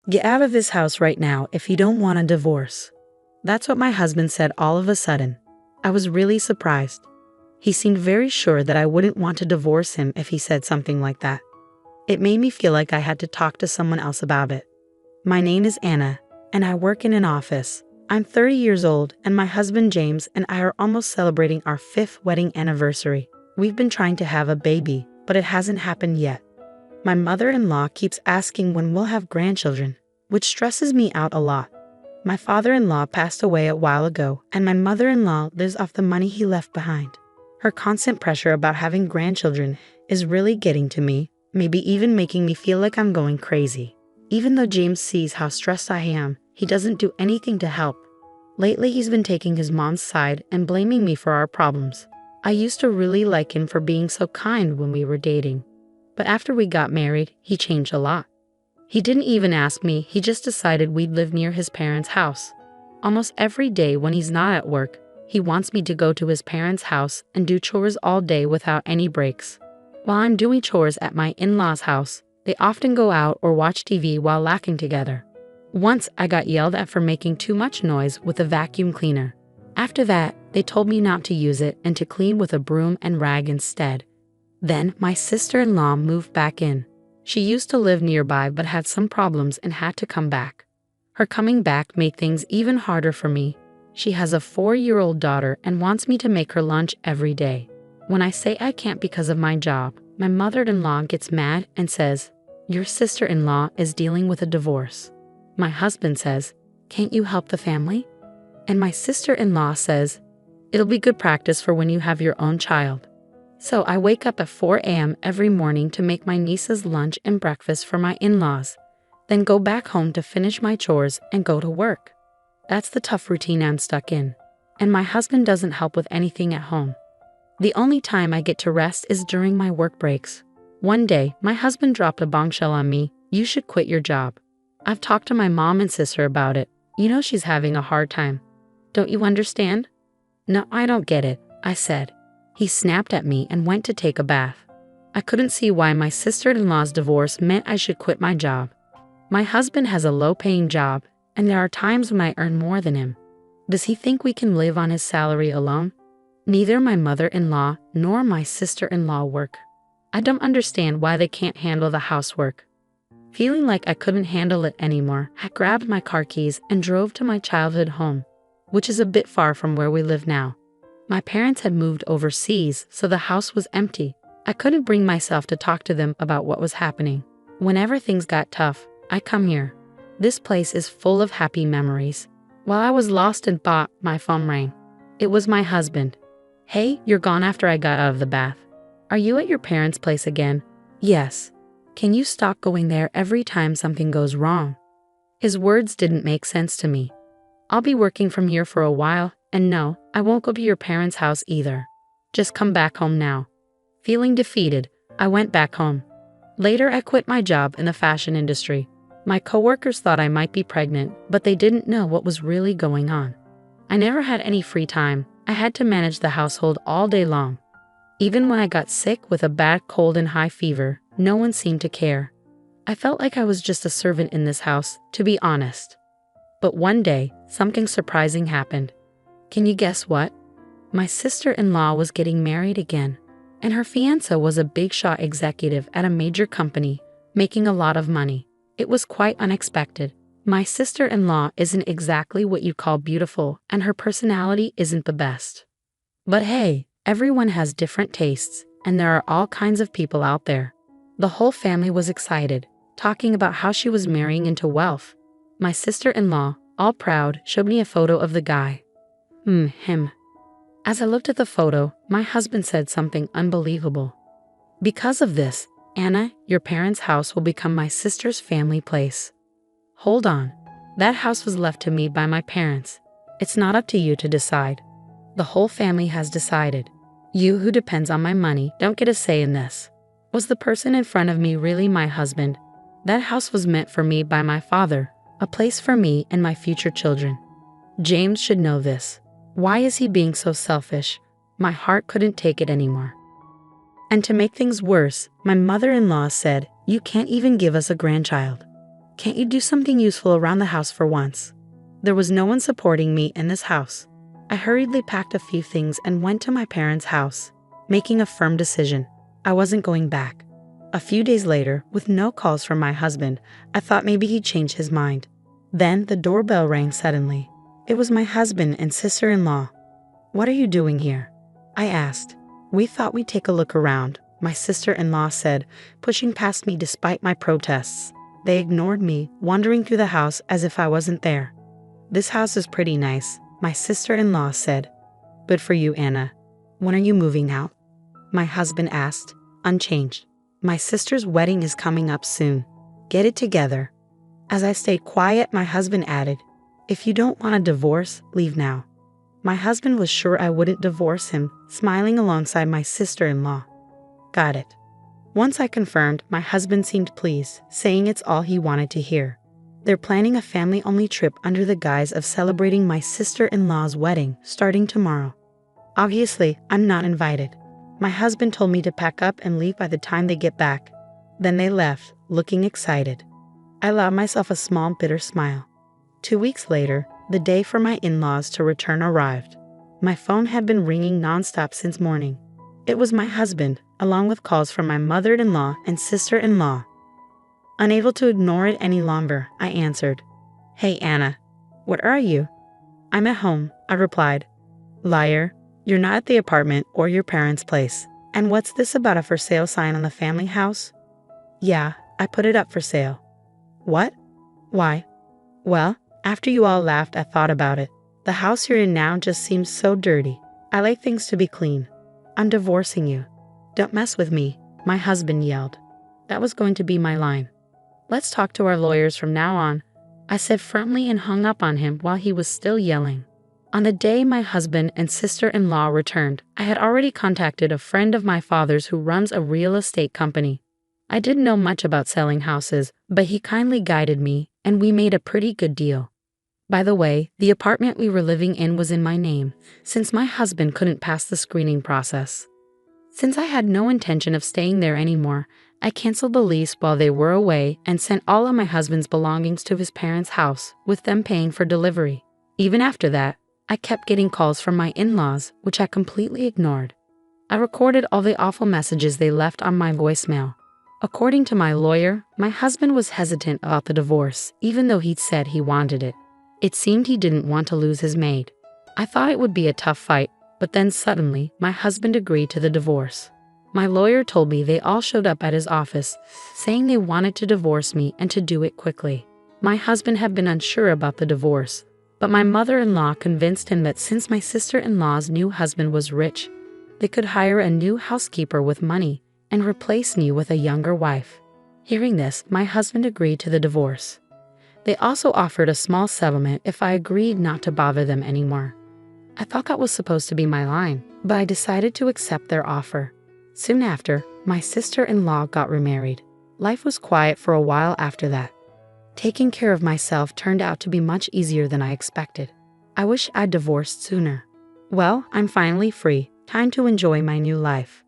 Get out of this house right now if you don't want a divorce. That's what my husband said all of a sudden. I was really surprised. He seemed very sure that I wouldn't want to divorce him if he said something like that. It made me feel like I had to talk to someone else about it. My name is Anna, and I work in an office. I'm 30 years old, and my husband James and I are almost celebrating our 5th wedding anniversary. We've been trying to have a baby, but it hasn't happened yet. My mother-in-law keeps asking when we'll have grandchildren, which stresses me out a lot. My father-in-law passed away a while ago, and my mother-in-law lives off the money he left behind. Her constant pressure about having grandchildren is really getting to me, maybe even making me feel like I'm going crazy. Even though James sees how stressed I am, he doesn't do anything to help. Lately, he's been taking his mom's side and blaming me for our problems. I used to really like him for being so kind when we were dating. But after we got married, he changed a lot. He didn't even ask me, he just decided we'd live near his parents' house. Almost every day when he's not at work, he wants me to go to his parents' house and do chores all day without any breaks. While I'm doing chores at my in-laws' house, they often go out or watch TV while laughing together. Once I got yelled at for making too much noise with a vacuum cleaner. After that, they told me not to use it and to clean with a broom and rag instead. Then my sister-in-law moved back in. She used to live nearby but had some problems and had to come back. Her coming back made things even harder for me. She has a 4-year-old daughter and wants me to make her lunch every day. When I say I can't because of my job, my mother-in-law gets mad and says, "Your sister-in-law is dealing with a divorce." My husband says, "Can't you help the family?" And my sister-in-law says, "It'll be good practice for when you have your own child." So I wake up at 4 a.m. every morning to make my nieces lunch and breakfast for my in-laws, then go back home to finish my chores and go to work. That's the tough routine I'm stuck in. And my husband doesn't help with anything at home. The only time I get to rest is during my work breaks. One day, my husband dropped a bombshell on me, "You should quit your job." I've talked to my mom and sister about it. You know she's having a hard time. Don't you understand? No, I don't get it, I said. He snapped at me and went to take a bath. I couldn't see why my sister-in-law's divorce meant I should quit my job. My husband has a low-paying job, and there are times when I earn more than him. Does he think we can live on his salary alone? Neither my mother-in-law nor my sister-in-law work. I don't understand why they can't handle the housework. Feeling like I couldn't handle it anymore, I grabbed my car keys and drove to my childhood home, which is a bit far from where we live now. My parents had moved overseas, so the house was empty. I couldn't bring myself to talk to them about what was happening. Whenever things got tough, I come here. This place is full of happy memories. While I was lost in thought, my phone rang. It was my husband. "Hey, you're gone after I got out of the bath. Are you at your parents' place again?" "Yes." "Can you stop going there every time something goes wrong?" His words didn't make sense to me. "I'll be working from here for a while, and no, I won't go to your parents' house either. Just come back home now." Feeling defeated, I went back home. Later, I quit my job in the fashion industry. My coworkers thought I might be pregnant, but they didn't know what was really going on. I never had any free time. I had to manage the household all day long. Even when I got sick with a bad cold and high fever, no one seemed to care. I felt like I was just a servant in this house, to be honest. But one day, something surprising happened. Can you guess what? My sister-in-law was getting married again, and her fiancé was a big shot executive at a major company, making a lot of money. It was quite unexpected. My sister-in-law isn't exactly what you call beautiful, and her personality isn't the best. But hey, everyone has different tastes, and there are all kinds of people out there. The whole family was excited, talking about how she was marrying into wealth. My sister-in-law, all proud, showed me a photo of the guy. Him. As I looked at the photo, my husband said something unbelievable. "Because of this, Anna, your parents' house will become my sister's family place." Hold on. That house was left to me by my parents. It's not up to you to decide. The whole family has decided. You, who depends on my money, don't get a say in this. Was the person in front of me really my husband? That house was meant for me by my father, a place for me and my future children. James should know this. Why is he being so selfish? My heart couldn't take it anymore. And to make things worse, my mother-in-law said, "You can't even give us a grandchild." Can't you do something useful around the house for once? There was no one supporting me in this house. I hurriedly packed a few things and went to my parents' house, making a firm decision. I wasn't going back. A few days later, with no calls from my husband, I thought maybe he'd changed his mind. Then the doorbell rang suddenly. It was my husband and sister-in-law. "What are you doing here?" I asked. "We thought we'd take a look around," my sister-in-law said, pushing past me despite my protests. They ignored me, wandering through the house as if I wasn't there. "This house is pretty nice," my sister-in-law said. "Good for you, Anna. When are you moving out?" My husband asked, unchanged. "My sister's wedding is coming up soon. Get it together." As I stayed quiet, my husband added, "If you don't want a divorce, leave now." My husband was sure I wouldn't divorce him, smiling alongside my sister-in-law. "Got it." Once I confirmed, my husband seemed pleased, saying it's all he wanted to hear. They're planning a family-only trip under the guise of celebrating my sister-in-law's wedding starting tomorrow. Obviously, I'm not invited. My husband told me to pack up and leave by the time they get back. Then they left, looking excited. I allowed myself a small, bitter smile. 2 weeks later, the day for my in-laws to return arrived. My phone had been ringing nonstop since morning. It was my husband, along with calls from my mother-in-law and sister-in-law. Unable to ignore it any longer, I answered. "Hey, Anna. Where are you?" "I'm at home," I replied. "Liar. You're not at the apartment or your parents' place. And what's this about a for sale sign on the family house?" "Yeah, I put it up for sale." "What? Why?" "Well, after you all laughed, I thought about it. The house you're in now just seems so dirty. I like things to be clean. I'm divorcing you." "Don't mess with me," my husband yelled. That was going to be my line. "Let's talk to our lawyers from now on," I said firmly and hung up on him while he was still yelling. On the day my husband and sister-in-law returned, I had already contacted a friend of my father's who runs a real estate company. I didn't know much about selling houses, but he kindly guided me, and we made a pretty good deal. By the way, the apartment we were living in was in my name, since my husband couldn't pass the screening process. Since I had no intention of staying there anymore, I canceled the lease while they were away and sent all of my husband's belongings to his parents' house, with them paying for delivery. Even after that, I kept getting calls from my in-laws, which I completely ignored. I recorded all the awful messages they left on my voicemail. According to my lawyer, my husband was hesitant about the divorce, even though he'd said he wanted it. It seemed he didn't want to lose his maid. I thought it would be a tough fight, but then suddenly, my husband agreed to the divorce. My lawyer told me they all showed up at his office, saying they wanted to divorce me and to do it quickly. My husband had been unsure about the divorce, but my mother-in-law convinced him that since my sister-in-law's new husband was rich, they could hire a new housekeeper with money and replace me with a younger wife. Hearing this, my husband agreed to the divorce. They also offered a small settlement if I agreed not to bother them anymore. I thought that was supposed to be my line, but I decided to accept their offer. Soon after, my sister-in-law got remarried. Life was quiet for a while after that. Taking care of myself turned out to be much easier than I expected. I wish I'd divorced sooner. Well, I'm finally free. Time to enjoy my new life.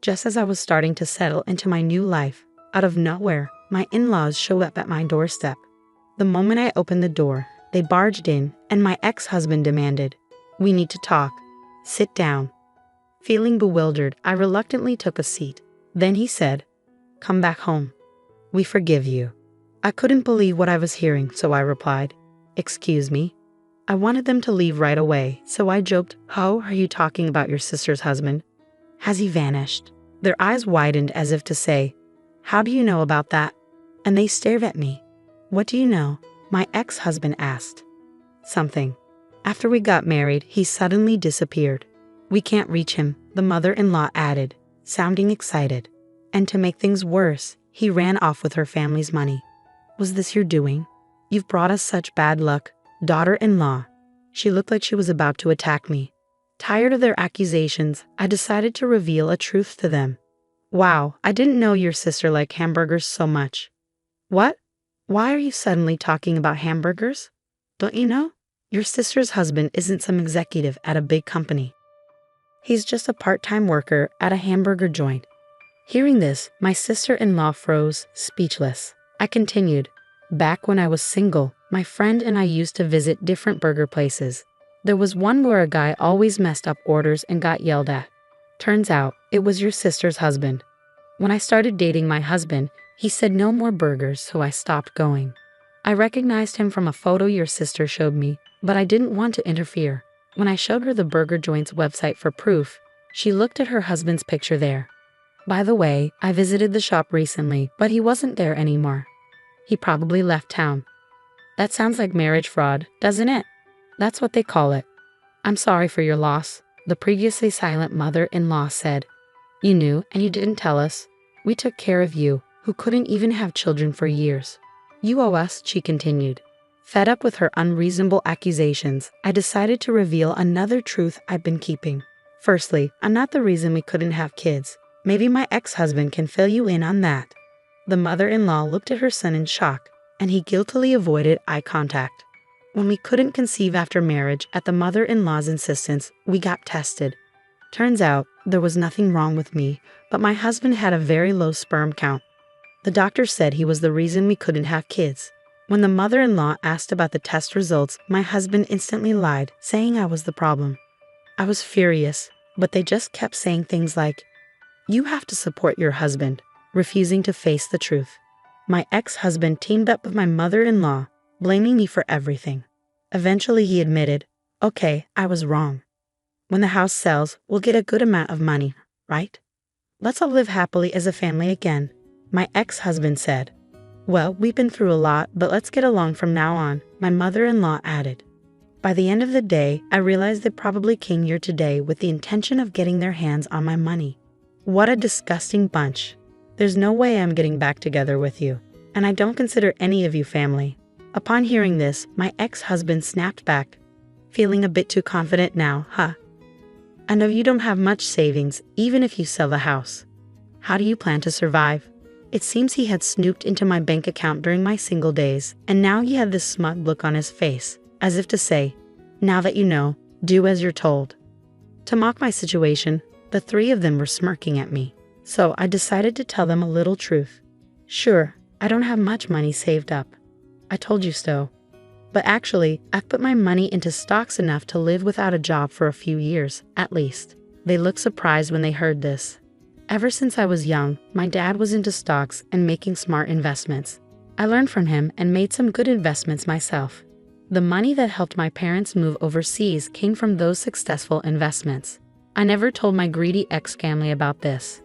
Just as I was starting to settle into my new life, out of nowhere, my in-laws showed up at my doorstep. The moment I opened the door, they barged in, and my ex-husband demanded, "We need to talk. Sit down." Feeling bewildered, I reluctantly took a seat. Then he said, "Come back home. We forgive you." I couldn't believe what I was hearing, so I replied, "Excuse me?" I wanted them to leave right away, so I joked, "How are you talking about your sister's husband? Has he vanished?" Their eyes widened as if to say, "How do you know about that?" And they stared at me. "What do you know?" my ex-husband asked. "Something. After we got married, he suddenly disappeared. We can't reach him," the mother-in-law added, sounding excited. "And to make things worse, he ran off with her family's money." "Was this your doing? You've brought us such bad luck, daughter-in-law." She looked like she was about to attack me. Tired of their accusations, I decided to reveal a truth to them. "Wow, I didn't know your sister liked hamburgers so much." "What? Why are you suddenly talking about hamburgers? Don't you know? Your sister's husband isn't some executive at a big company. He's just a part-time worker at a hamburger joint." Hearing this, my sister-in-law froze, speechless. I continued, Back when I was single, my friend and I used to visit different burger places. There was one where a guy always messed up orders and got yelled at. Turns out, it was your sister's husband. When I started dating my husband, he said no more burgers, so I stopped going. I recognized him from a photo your sister showed me, but I didn't want to interfere. When I showed her the burger joint's website for proof, she looked at her husband's picture there. By the way, I visited the shop recently, but he wasn't there anymore. He probably left town. That sounds like marriage fraud, doesn't it? That's what they call it. I'm sorry for your loss, the previously silent mother-in-law said. You knew and you didn't tell us. We took care of you, who couldn't even have children for years. You owe us, she continued. Fed up with her unreasonable accusations, I decided to reveal another truth I've been keeping. Firstly, I'm not the reason we couldn't have kids. Maybe my ex-husband can fill you in on that. The mother-in-law looked at her son in shock, and he guiltily avoided eye contact. When we couldn't conceive after marriage, at the mother-in-law's insistence, we got tested. Turns out, there was nothing wrong with me, but my husband had a very low sperm count. The doctor said he was the reason we couldn't have kids. When the mother-in-law asked about the test results, my husband instantly lied, saying I was the problem. I was furious, but they just kept saying things like, "You have to support your husband," refusing to face the truth. My ex-husband teamed up with my mother-in-law, blaming me for everything. Eventually he admitted, "Okay, I was wrong. When the house sells, we'll get a good amount of money, right? Let's all live happily as a family again," my ex-husband said. "Well, we've been through a lot, but let's get along from now on," my mother-in-law added. By the end of the day, I realized they probably came here today with the intention of getting their hands on my money. What a disgusting bunch. There's no way I'm getting back together with you, and I don't consider any of you family. Upon hearing this, my ex-husband snapped back. Feeling a bit too confident now, huh? I know you don't have much savings, even if you sell the house. How do you plan to survive? It seems he had snooped into my bank account during my single days, and now he had this smug look on his face, as if to say, "Now that you know, do as you're told." To mock my situation, the three of them were smirking at me, so I decided to tell them a little truth. Sure, I don't have much money saved up. I told you so. But actually, I've put my money into stocks enough to live without a job for a few years, at least. They looked surprised when they heard this. Ever since I was young, my dad was into stocks and making smart investments. I learned from him and made some good investments myself. The money that helped my parents move overseas came from those successful investments. I never told my greedy ex-family about this.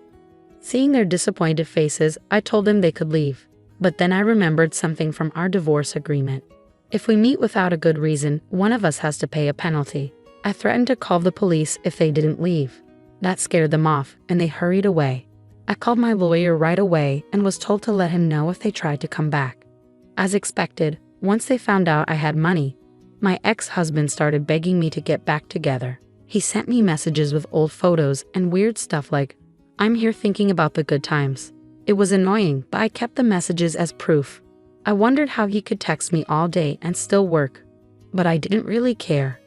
Seeing their disappointed faces, I told them they could leave. But then I remembered something from our divorce agreement. If we meet without a good reason, one of us has to pay a penalty. I threatened to call the police if they didn't leave. That scared them off, and they hurried away. I called my lawyer right away and was told to let him know if they tried to come back. As expected, once they found out I had money, my ex-husband started begging me to get back together. He sent me messages with old photos and weird stuff like, "I'm here thinking about the good times." It was annoying, but I kept the messages as proof. I wondered how he could text me all day and still work, but I didn't really care.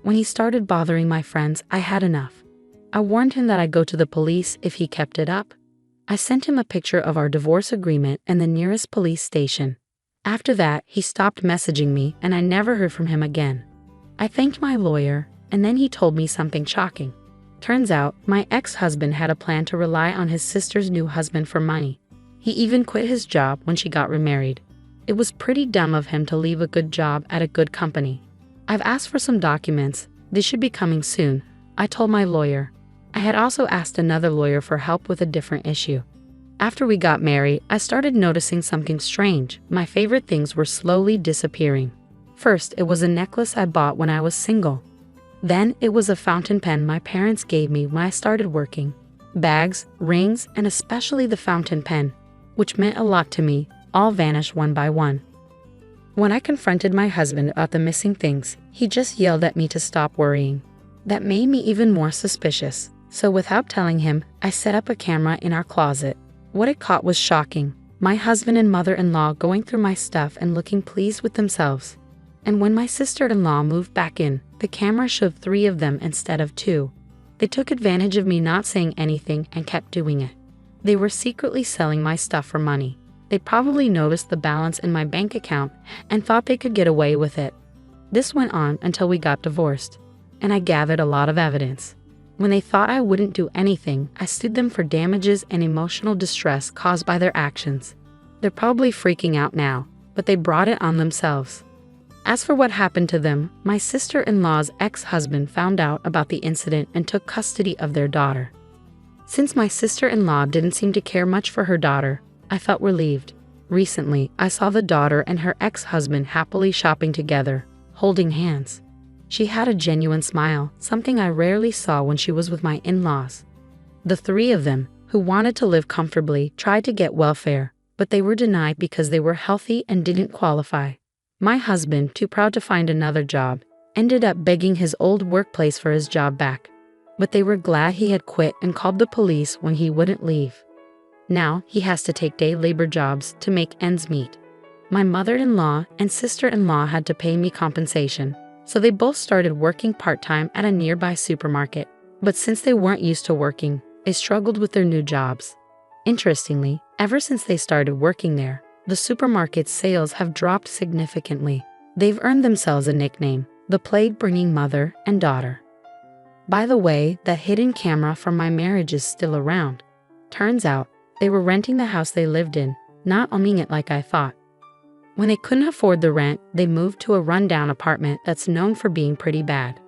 When he started bothering my friends, I had enough. I warned him that I'd go to the police if he kept it up. I sent him a picture of our divorce agreement and the nearest police station. After that, he stopped messaging me and I never heard from him again. I thanked my lawyer, and then he told me something shocking. Turns out, my ex-husband had a plan to rely on his sister's new husband for money. He even quit his job when she got remarried. It was pretty dumb of him to leave a good job at a good company. I've asked for some documents. They should be coming soon, I told my lawyer. I had also asked another lawyer for help with a different issue. After we got married, I started noticing something strange. My favorite things were slowly disappearing. First, it was a necklace I bought when I was single. Then, it was a fountain pen my parents gave me when I started working. Bags, rings, and especially the fountain pen, which meant a lot to me, all vanished one by one. When I confronted my husband about the missing things, he just yelled at me to stop worrying. That made me even more suspicious. So without telling him, I set up a camera in our closet. What it caught was shocking. My husband and mother-in-law going through my stuff and looking pleased with themselves. And when my sister-in-law moved back in, the camera showed 3 of them instead of 2. They took advantage of me not saying anything and kept doing it. They were secretly selling my stuff for money. They probably noticed the balance in my bank account and thought they could get away with it. This went on until we got divorced, and I gathered a lot of evidence. When they thought I wouldn't do anything, I sued them for damages and emotional distress caused by their actions. They're probably freaking out now, but they brought it on themselves. As for what happened to them, my sister-in-law's ex-husband found out about the incident and took custody of their daughter. Since my sister-in-law didn't seem to care much for her daughter, I felt relieved. Recently, I saw the daughter and her ex-husband happily shopping together, holding hands. She had a genuine smile, something I rarely saw when she was with my in-laws. The three of them, who wanted to live comfortably, tried to get welfare, but they were denied because they were healthy and didn't qualify. My husband, too proud to find another job, ended up begging his old workplace for his job back. But they were glad he had quit and called the police when he wouldn't leave. Now he has to take day labor jobs to make ends meet. My mother-in-law and sister-in-law had to pay me compensation, so they both started working part-time at a nearby supermarket. But since they weren't used to working, they struggled with their new jobs. Interestingly, ever since they started working there, the supermarket's sales have dropped significantly. They've earned themselves a nickname, the plague-bringing mother and daughter. By the way, that hidden camera from my marriage is still around. Turns out, they were renting the house they lived in, not owning it like I thought. When they couldn't afford the rent, they moved to a rundown apartment that's known for being pretty bad.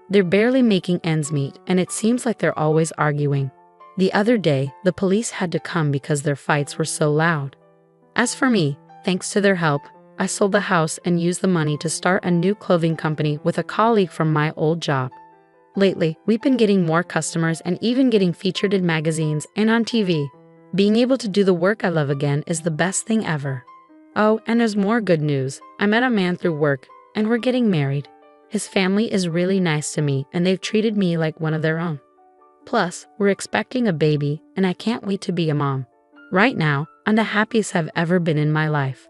They're barely making ends meet, and it seems like they're always arguing. The other day, the police had to come because their fights were so loud. As for me, thanks to their help, I sold the house and used the money to start a new clothing company with a colleague from my old job. Lately, we've been getting more customers and even getting featured in magazines and on TV. Being able to do the work I love again is the best thing ever. Oh, and there's more good news. I met a man through work, and we're getting married. His family is really nice to me, and they've treated me like one of their own. Plus, we're expecting a baby, and I can't wait to be a mom. Right now, I'm the happiest I've ever been in my life.